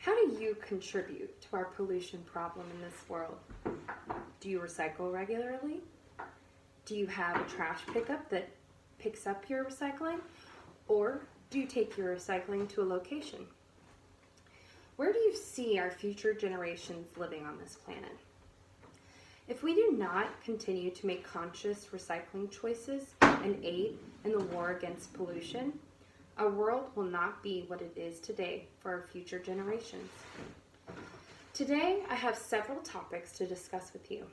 How do you contribute to our pollution problem in this world? Do you recycle regularly? Do you have a trash pickup that picks up your recycling? Or do you take your recycling to a location? Where do you see our future generations living on this planet? If we do not continue to make conscious recycling choices and aid in the war against pollution, our world will not be what it is today for our future generations. Today, I have several topics to discuss with you,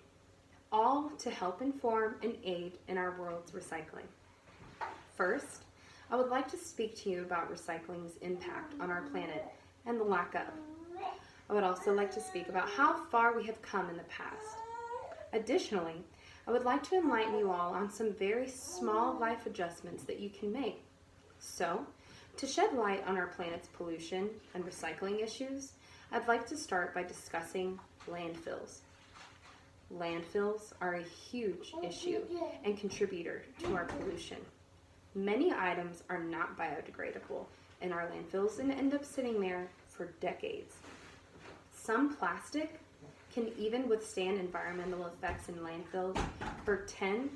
all to help inform and aid in our world's recycling. First, I would like to speak to you about recycling's impact on our planet and the lack of. I would also like to speak about how far we have come in the past. Additionally, I would like to enlighten you all on some very small life adjustments that you can make. So, to shed light on our planet's pollution and recycling issues, I'd like to start by discussing landfills. Landfills are a huge issue and contributor to our pollution. Many items are not biodegradable in our landfills and end up sitting there for decades. Some plastic can even withstand environmental effects in landfills for 10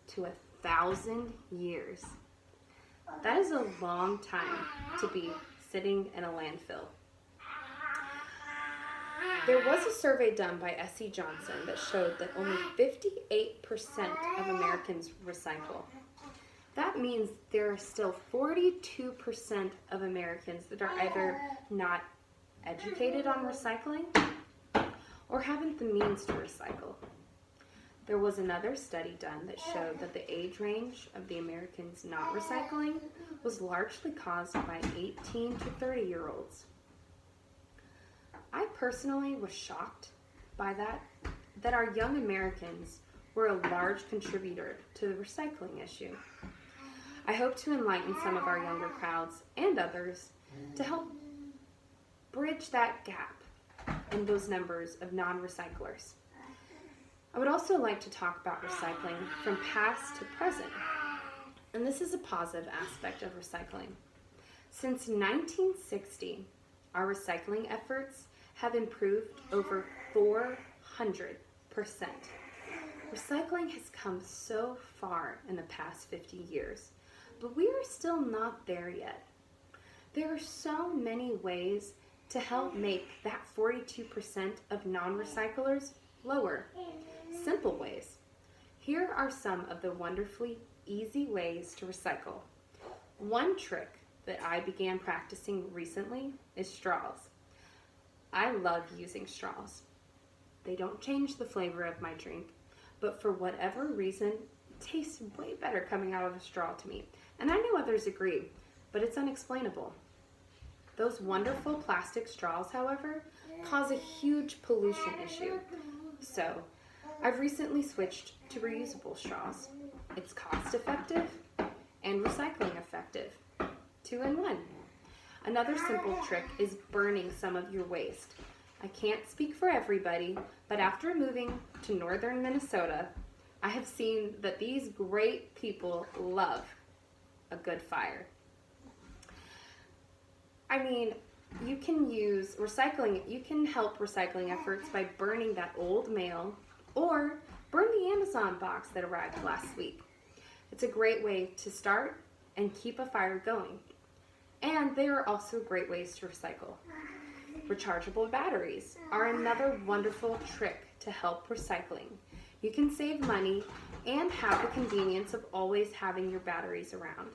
to 1,000 years. That is a long time to be sitting in a landfill. There was a survey done by S.C. Johnson that showed that only 58% of Americans recycle. That means there are still 42% of Americans that are either not educated on recycling or haven't the means to recycle. There was another study done that showed that the age range of the Americans not recycling was largely caused by 18 to 30-year-olds. I personally was shocked by that our young Americans were a large contributor to the recycling issue. I hope to enlighten some of our younger crowds and others to help bridge that gap in those numbers of non-recyclers. I would also like to talk about recycling from past to present, and this is a positive aspect of recycling. Since 1960, our recycling efforts have improved over 400%. Recycling has come so far in the past 50 years, but we are still not there yet. There are so many ways to help make that 42% of non-recyclers lower. Simple ways. Here are some of the wonderfully easy ways to recycle. One trick that I began practicing recently is straws. I love using straws. They don't change the flavor of my drink, but for whatever reason, it tastes way better coming out of a straw to me. And I know others agree, but it's unexplainable. Those wonderful plastic straws, however, cause a huge pollution issue. So, I've recently switched to reusable straws. It's cost effective and recycling effective. 2 in 1. Another simple trick is burning some of your waste. I can't speak for everybody, but after moving to northern Minnesota, I have seen that these great people love a good fire. I mean, you can use recycling, you can help recycling efforts by burning that old mail or burn the Amazon box that arrived last week. It's a great way to start and keep a fire going. And they are also great ways to recycle. Rechargeable batteries are another wonderful trick to help recycling. You can save money and have the convenience of always having your batteries around.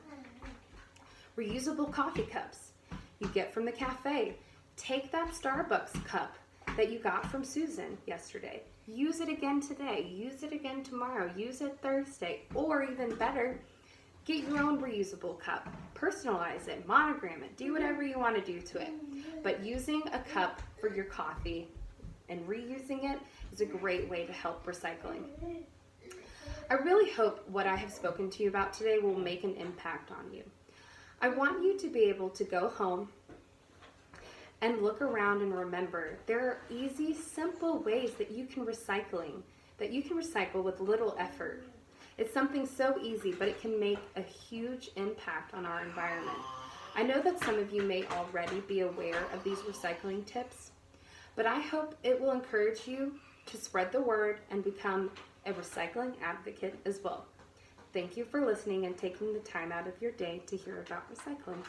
Reusable coffee cups you get from the cafe. Take that Starbucks cup that you got from Susan yesterday. Use it again today. Use it again tomorrow. Use it Thursday. Or even better, get your own reusable cup. Personalize it, monogram it, do whatever you want to do to it. But using a cup for your coffee and reusing it is a great way to help recycling. I really hope what I have spoken to you about today will make an impact on you. I want you to be able to go home and look around and remember there are easy, simple ways that you can recycle with little effort. It's something so easy, but it can make a huge impact on our environment. I know that some of you may already be aware of these recycling tips, but I hope it will encourage you to spread the word and become a recycling advocate as well. Thank you for listening and taking the time out of your day to hear about recycling.